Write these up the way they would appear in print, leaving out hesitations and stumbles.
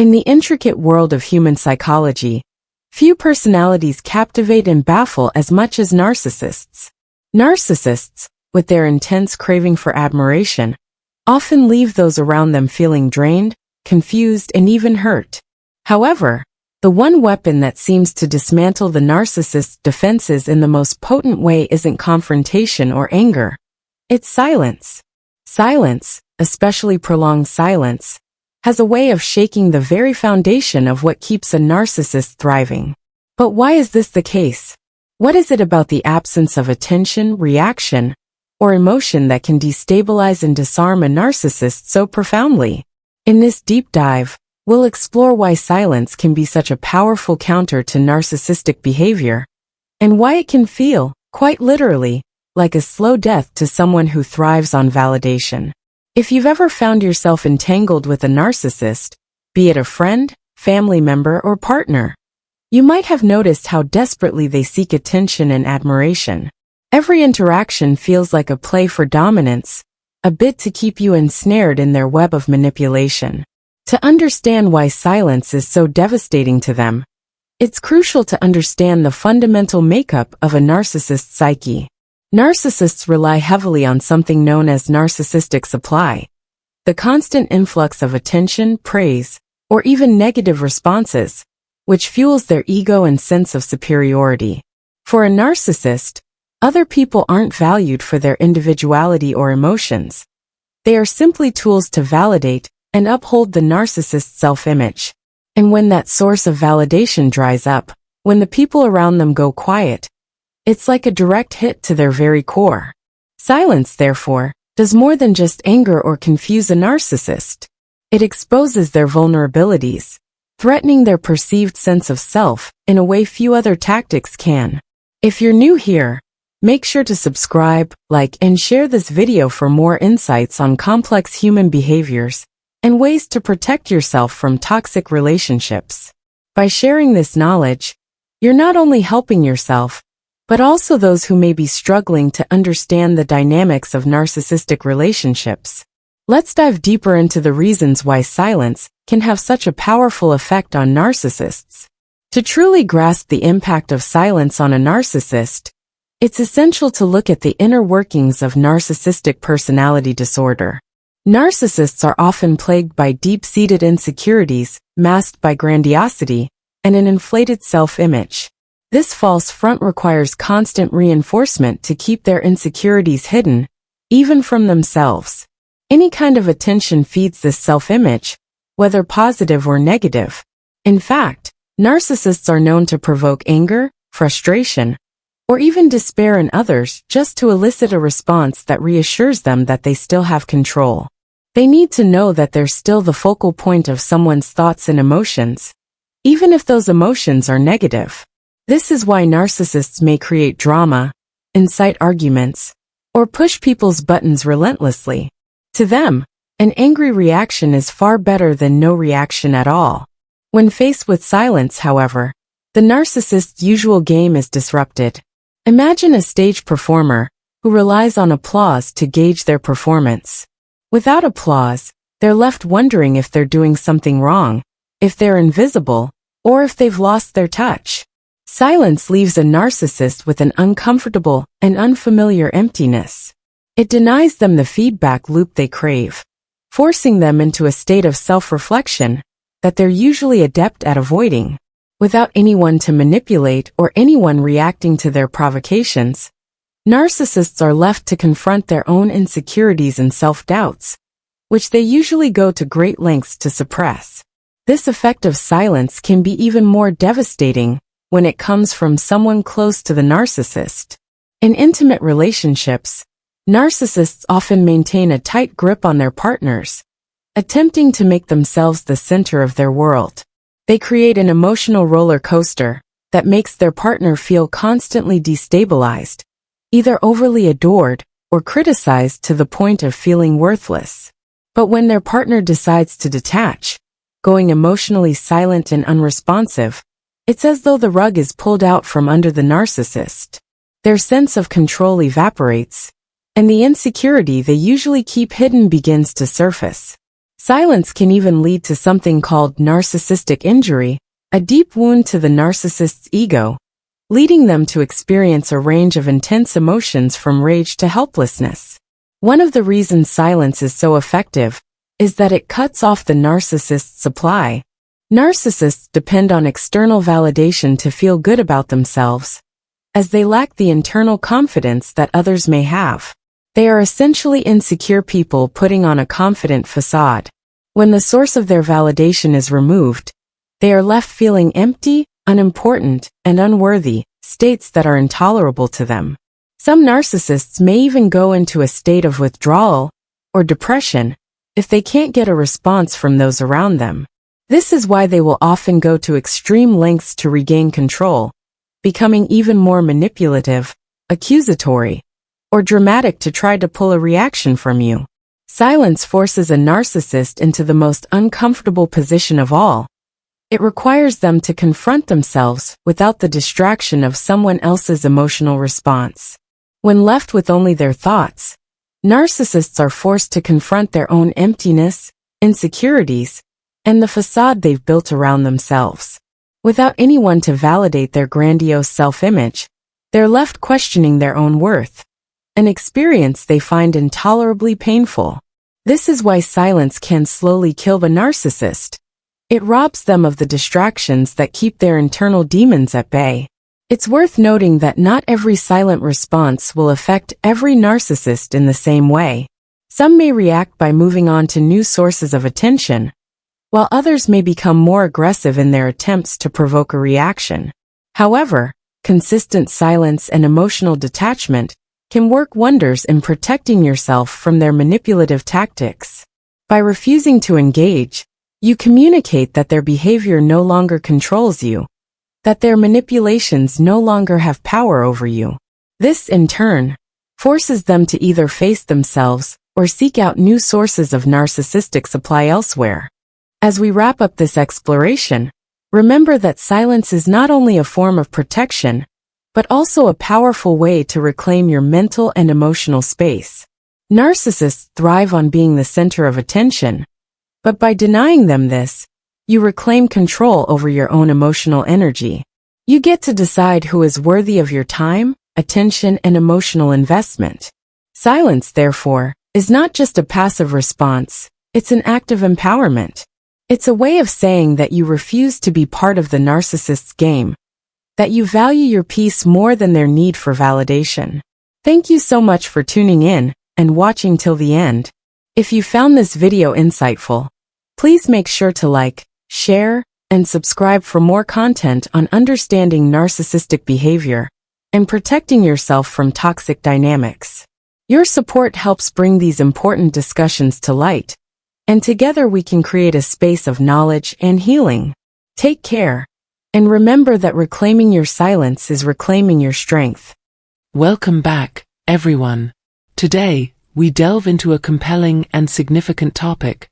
In the intricate world of human psychology, few personalities captivate and baffle as much as narcissists. Narcissists, with their intense craving for admiration, often leave those around them feeling drained, confused, and even hurt. However, the one weapon that seems to dismantle the narcissist's defenses in the most potent way isn't confrontation or anger. It's silence. Silence, especially prolonged silence, has a way of shaking the very foundation of what keeps a narcissist thriving. But why is this the case? What is it about the absence of attention, reaction, or emotion that can destabilize and disarm a narcissist so profoundly? In this deep dive, we'll explore why silence can be such a powerful counter to narcissistic behavior, and why it can feel, quite literally, like a slow death to someone who thrives on validation. If you've ever found yourself entangled with a narcissist, be it a friend, family member, or partner, you might have noticed how desperately they seek attention and admiration. Every interaction feels like a play for dominance, a bit to keep you ensnared in their web of manipulation. To understand why silence is so devastating to them, it's crucial to understand the fundamental makeup of a narcissist's psyche. Narcissists rely heavily on something known as narcissistic supply, the constant influx of attention, praise, or even negative responses, which fuels their ego and sense of superiority. For a narcissist, other people aren't valued for their individuality or emotions. They are simply tools to validate and uphold the narcissist's self-image. And when that source of validation dries up, when the people around them go quiet, it's like a direct hit to their very core. Silence, therefore, does more than just anger or confuse a narcissist. It exposes their vulnerabilities, threatening their perceived sense of self in a way few other tactics can. If you're new here, make sure to subscribe, like, and share this video for more insights on complex human behaviors and ways to protect yourself from toxic relationships. By sharing this knowledge, you're not only helping yourself, but also those who may be struggling to understand the dynamics of narcissistic relationships. Let's dive deeper into the reasons why silence can have such a powerful effect on narcissists. To truly grasp the impact of silence on a narcissist, it's essential to look at the inner workings of narcissistic personality disorder. Narcissists are often plagued by deep-seated insecurities, masked by grandiosity, and an inflated self-image. This false front requires constant reinforcement to keep their insecurities hidden, even from themselves. Any kind of attention feeds this self-image, whether positive or negative. In fact, narcissists are known to provoke anger, frustration, or even despair in others just to elicit a response that reassures them that they still have control. They need to know that they're still the focal point of someone's thoughts and emotions, even if those emotions are negative. This is why narcissists may create drama, incite arguments, or push people's buttons relentlessly. To them, an angry reaction is far better than no reaction at all. When faced with silence, however, the narcissist's usual game is disrupted. Imagine a stage performer who relies on applause to gauge their performance. Without applause, they're left wondering if they're doing something wrong, if they're invisible, or if they've lost their touch. Silence leaves a narcissist with an uncomfortable and unfamiliar emptiness. It denies them the feedback loop they crave, forcing them into a state of self-reflection that they're usually adept at avoiding. Without anyone to manipulate or anyone reacting to their provocations, narcissists are left to confront their own insecurities and self-doubts, which they usually go to great lengths to suppress. This effect of silence can be even more devastating when it comes from someone close to the narcissist. In intimate relationships, narcissists often maintain a tight grip on their partners, attempting to make themselves the center of their world. They create an emotional roller coaster that makes their partner feel constantly destabilized, either overly adored or criticized to the point of feeling worthless. But when their partner decides to detach, going emotionally silent and unresponsive, it's as though the rug is pulled out from under the narcissist. Their sense of control evaporates, and the insecurity they usually keep hidden begins to surface. Silence can even lead to something called narcissistic injury, a deep wound to the narcissist's ego, leading them to experience a range of intense emotions from rage to helplessness. One of the reasons silence is so effective is that it cuts off the narcissist's supply. Narcissists depend on external validation to feel good about themselves, as they lack the internal confidence that others may have. They are essentially insecure people putting on a confident facade. When the source of their validation is removed, they are left feeling empty, unimportant, and unworthy, states that are intolerable to them. Some narcissists may even go into a state of withdrawal or depression if they can't get a response from those around them. This is why they will often go to extreme lengths to regain control, becoming even more manipulative, accusatory, or dramatic to try to pull a reaction from you. Silence forces a narcissist into the most uncomfortable position of all. It requires them to confront themselves without the distraction of someone else's emotional response. When left with only their thoughts, narcissists are forced to confront their own emptiness, insecurities, and the facade they've built around themselves. Without anyone to validate their grandiose self-image, they're left questioning their own worth, an experience they find intolerably painful. This is why silence can slowly kill the narcissist. It robs them of the distractions that keep their internal demons at bay. It's worth noting that not every silent response will affect every narcissist in the same way. Some may react by moving on to new sources of attention, while others may become more aggressive in their attempts to provoke a reaction. However, consistent silence and emotional detachment can work wonders in protecting yourself from their manipulative tactics. By refusing to engage, you communicate that their behavior no longer controls you, that their manipulations no longer have power over you. This, in turn, forces them to either face themselves or seek out new sources of narcissistic supply elsewhere. As we wrap up this exploration, remember that silence is not only a form of protection, but also a powerful way to reclaim your mental and emotional space. Narcissists thrive on being the center of attention, but by denying them this, you reclaim control over your own emotional energy. You get to decide who is worthy of your time, attention, and emotional investment. Silence, therefore, is not just a passive response, it's an act of empowerment. It's a way of saying that you refuse to be part of the narcissist's game, that you value your peace more than their need for validation. Thank you so much for tuning in and watching till the end. If you found this video insightful, please make sure to like, share, and subscribe for more content on understanding narcissistic behavior and protecting yourself from toxic dynamics. Your support helps bring these important discussions to light, and together we can create a space of knowledge and healing. Take care, and remember that reclaiming your silence is reclaiming your strength. Welcome back, everyone. Today, we delve into a compelling and significant topic: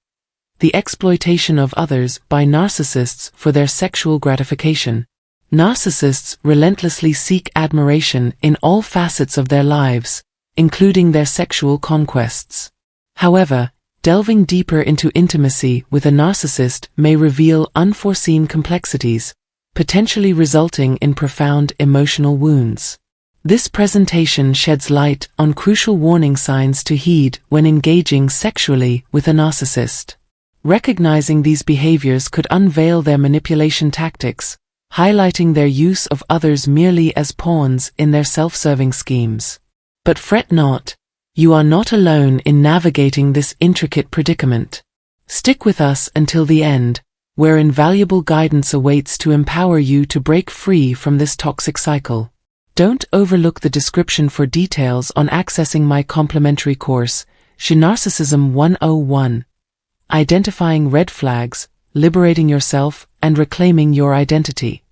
the exploitation of others by narcissists for their sexual gratification. Narcissists relentlessly seek admiration in all facets of their lives, including their sexual conquests. However, delving deeper into intimacy with a narcissist may reveal unforeseen complexities, potentially resulting in profound emotional wounds. This presentation sheds light on crucial warning signs to heed when engaging sexually with a narcissist. Recognizing these behaviors could unveil their manipulation tactics, highlighting their use of others merely as pawns in their self-serving schemes. But fret not, you are not alone in navigating this intricate predicament. Stick with us until the end, where invaluable guidance awaits to empower you to break free from this toxic cycle. Don't overlook the description for details on accessing my complimentary course, Narcissism 101. Identifying red flags, liberating yourself, and reclaiming your identity.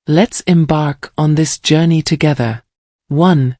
Let's embark on this journey together. 1.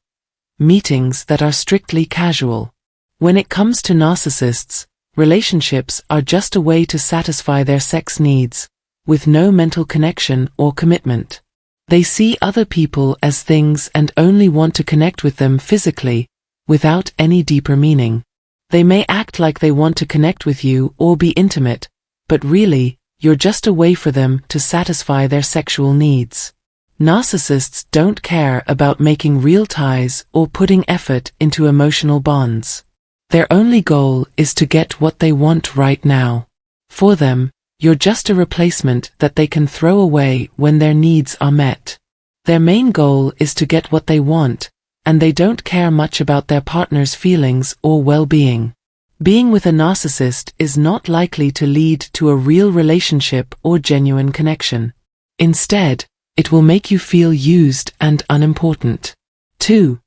Meetings that are strictly casual. When it comes to narcissists, relationships are just a way to satisfy their sex needs, with no mental connection or commitment. They see other people as things and only want to connect with them physically, without any deeper meaning. They may act like they want to connect with you or be intimate, but really, you're just a way for them to satisfy their sexual needs. Narcissists don't care about making real ties or putting effort into emotional bonds. Their only goal is to get what they want right now. For them, you're just a replacement that they can throw away when their needs are met. Their main goal is to get what they want, and they don't care much about their partner's feelings or well-being. Being with a narcissist is not likely to lead to a real relationship or genuine connection. Instead, it will make you feel used and unimportant. 2.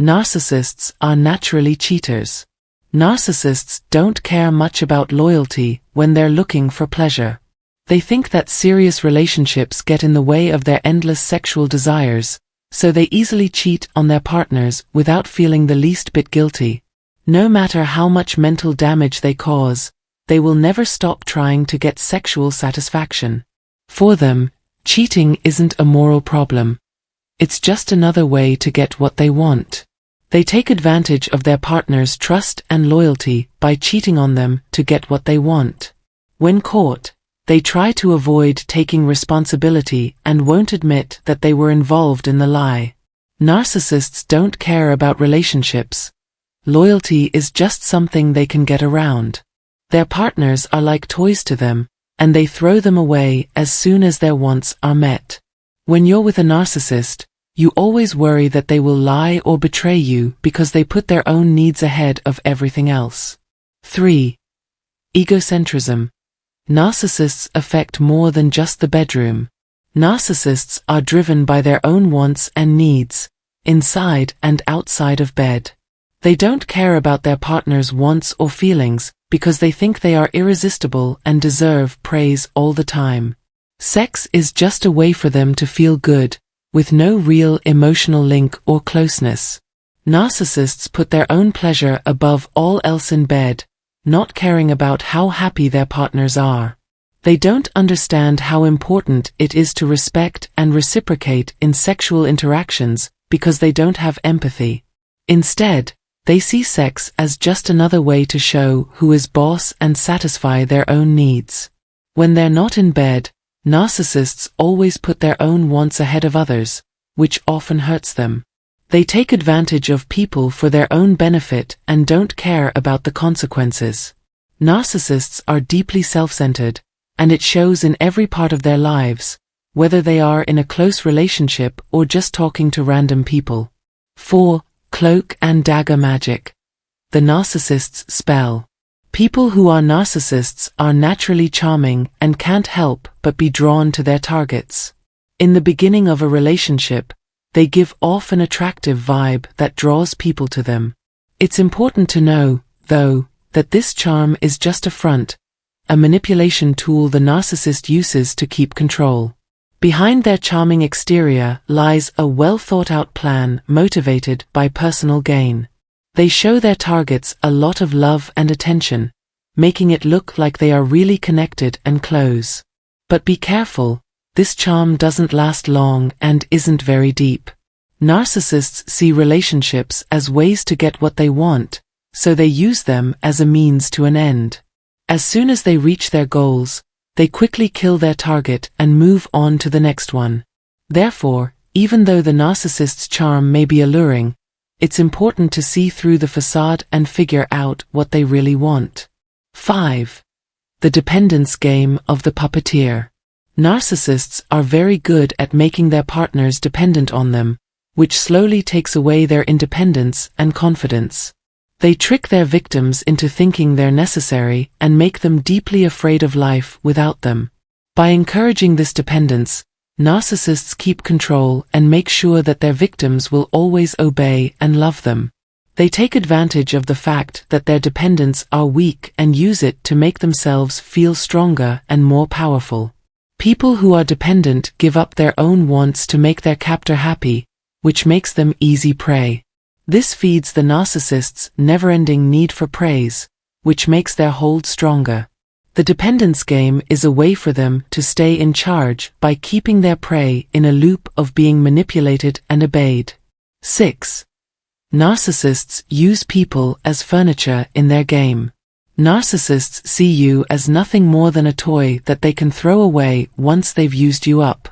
Narcissists are naturally cheaters. Narcissists don't care much about loyalty when they're looking for pleasure. They think that serious relationships get in the way of their endless sexual desires, so they easily cheat on their partners without feeling the least bit guilty. No matter how much mental damage they cause, they will never stop trying to get sexual satisfaction. For them, cheating isn't a moral problem. It's just another way to get what they want. They take advantage of their partner's trust and loyalty by cheating on them to get what they want. When caught, they try to avoid taking responsibility and won't admit that they were involved in the lie. Narcissists don't care about relationships. Loyalty is just something they can get around. Their partners are like toys to them, and they throw them away as soon as their wants are met. When you're with a narcissist, you always worry that they will lie or betray you because they put their own needs ahead of everything else. 3. Egocentrism. Narcissists affect more than just the bedroom. Narcissists are driven by their own wants and needs, inside and outside of bed. They don't care about their partner's wants or feelings because they think they are irresistible and deserve praise all the time. Sex is just a way for them to feel good, with no real emotional link or closeness. Narcissists put their own pleasure above all else in bed, not caring about how happy their partners are. They don't understand how important it is to respect and reciprocate in sexual interactions because they don't have empathy. Instead, they see sex as just another way to show who is boss and satisfy their own needs. When they're not in bed, narcissists always put their own wants ahead of others, which often hurts them. They take advantage of people for their own benefit and don't care about the consequences. Narcissists are deeply self-centered, and it shows in every part of their lives, whether they are in a close relationship or just talking to random people. 4. Cloak and dagger magic. The narcissist's spell. People who are narcissists are naturally charming and can't help but be drawn to their targets. In the beginning of a relationship, they give off an attractive vibe that draws people to them. It's important to know, though, that this charm is just a front, a manipulation tool the narcissist uses to keep control. Behind their charming exterior lies a well-thought-out plan motivated by personal gain. They show their targets a lot of love and attention, making it look like they are really connected and close. But be careful, this charm doesn't last long and isn't very deep. Narcissists see relationships as ways to get what they want, so they use them as a means to an end. As soon as they reach their goals, they quickly kill their target and move on to the next one. Therefore, even though the narcissist's charm may be alluring, it's important to see through the facade and figure out what they really want. 5. The dependence game of the puppeteer. Narcissists are very good at making their partners dependent on them, which slowly takes away their independence and confidence. They trick their victims into thinking they're necessary and make them deeply afraid of life without them. By encouraging this dependence, narcissists keep control and make sure that their victims will always obey and love them. They take advantage of the fact that their dependents are weak and use it to make themselves feel stronger and more powerful. People who are dependent give up their own wants to make their captor happy, which makes them easy prey. This feeds the narcissist's never-ending need for praise, which makes their hold stronger. The dependence game is a way for them to stay in charge by keeping their prey in a loop of being manipulated and obeyed. 6. Narcissists use people as furniture in their game. Narcissists see you as nothing more than a toy that they can throw away once they've used you up.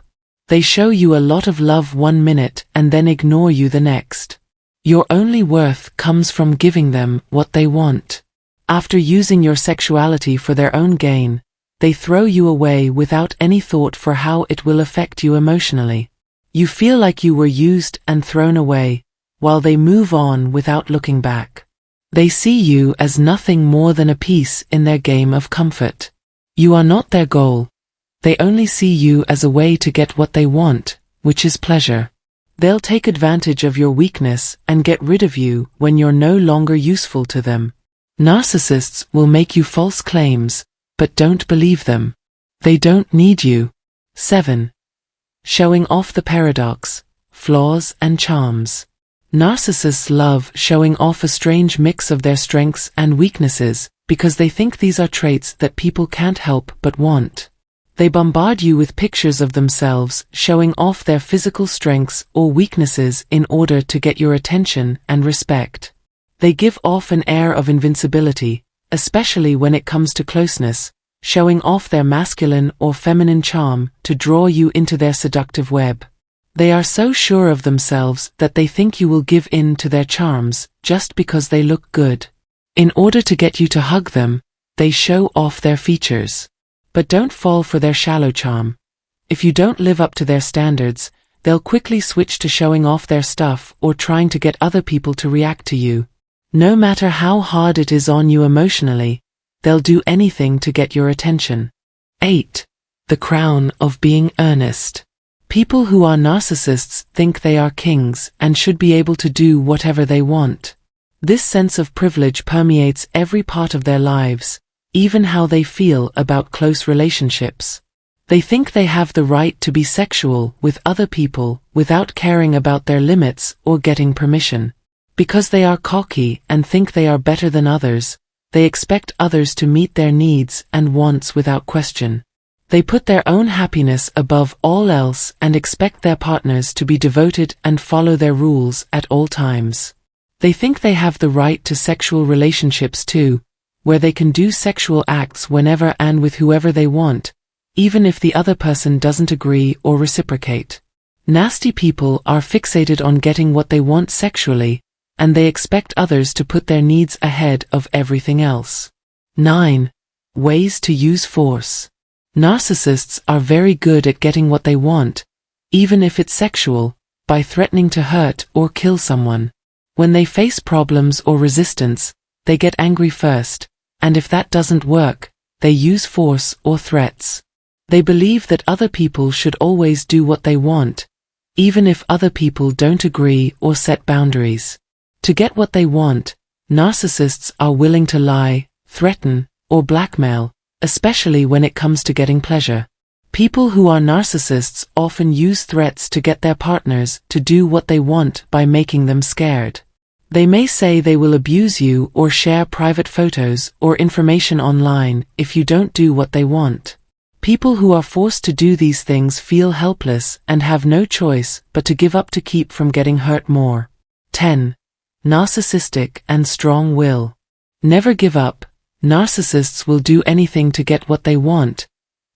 They show you a lot of love 1 minute and then ignore you the next. Your only worth comes from giving them what they want. After using your sexuality for their own gain, they throw you away without any thought for how it will affect you emotionally. You feel like you were used and thrown away, while they move on without looking back. They see you as nothing more than a piece in their game of comfort. You are not their goal. They only see you as a way to get what they want, which is pleasure. They'll take advantage of your weakness and get rid of you when you're no longer useful to them. Narcissists will make you false claims, but don't believe them. They don't need you. 7. Showing off the paradox, flaws and charms. Narcissists love showing off a strange mix of their strengths and weaknesses, because they think these are traits that people can't help but want. They bombard you with pictures of themselves showing off their physical strengths or weaknesses in order to get your attention and respect. They give off an air of invincibility, especially when it comes to closeness, showing off their masculine or feminine charm to draw you into their seductive web. They are so sure of themselves that they think you will give in to their charms just because they look good. In order to get you to hug them, they show off their features. But don't fall for their shallow charm. If you don't live up to their standards, they'll quickly switch to showing off their stuff or trying to get other people to react to you. No matter how hard it is on you emotionally, they'll do anything to get your attention. 8. The crown of being earnest. People who are narcissists think they are kings and should be able to do whatever they want. This sense of privilege permeates every part of their lives, even how they feel about close relationships. They think they have the right to be sexual with other people without caring about their limits or getting permission. Because they are cocky and think they are better than others, they expect others to meet their needs and wants without question. They put their own happiness above all else and expect their partners to be devoted and follow their rules at all times. They think they have the right to sexual relationships too, where they can do sexual acts whenever and with whoever they want, even if the other person doesn't agree or reciprocate. Nasty people are fixated on getting what they want sexually, and they expect others to put their needs ahead of everything else. 9. Ways to use force. Narcissists are very good at getting what they want, even if it's sexual, by threatening to hurt or kill someone. When they face problems or resistance, they get angry first, and if that doesn't work, they use force or threats. They believe that other people should always do what they want, even if other people don't agree or set boundaries. To get what they want, narcissists are willing to lie, threaten, or blackmail, especially when it comes to getting pleasure. People who are narcissists often use threats to get their partners to do what they want by making them scared. They may say they will abuse you or share private photos or information online if you don't do what they want. People who are forced to do these things feel helpless and have no choice but to give up to keep from getting hurt more. 10. Narcissistic and strong will. Never give up. Narcissists will do anything to get what they want,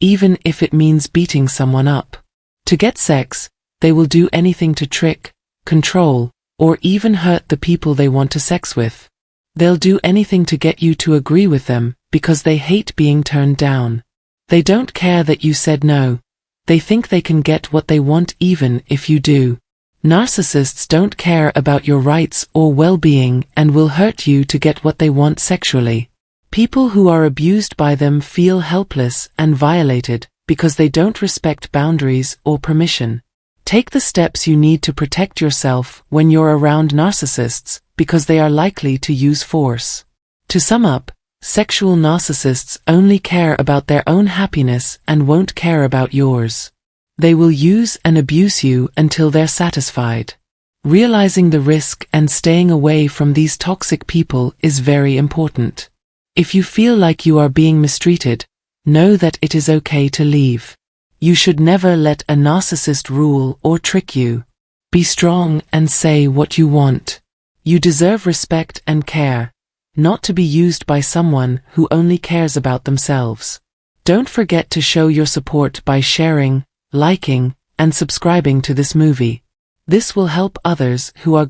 even if it means beating someone up. To get sex, they will do anything to trick, control, or even hurt the people they want to sex with. They'll do anything to get you to agree with them because they hate being turned down. They don't care that you said no. They think they can get what they want even if you do. Narcissists don't care about your rights or well-being and will hurt you to get what they want sexually. People who are abused by them feel helpless and violated because they don't respect boundaries or permission. Take the steps you need to protect yourself when you're around narcissists, because they are likely to use force. To sum up, sexual narcissists only care about their own happiness and won't care about yours. They will use and abuse you until they're satisfied. Realizing the risk and staying away from these toxic people is very important. If you feel like you are being mistreated, know that it is okay to leave. You should never let a narcissist rule or trick you. Be strong and say what you want. You deserve respect and care, not to be used by someone who only cares about themselves. Don't forget to show your support by sharing, liking, and subscribing to this movie. This will help others who are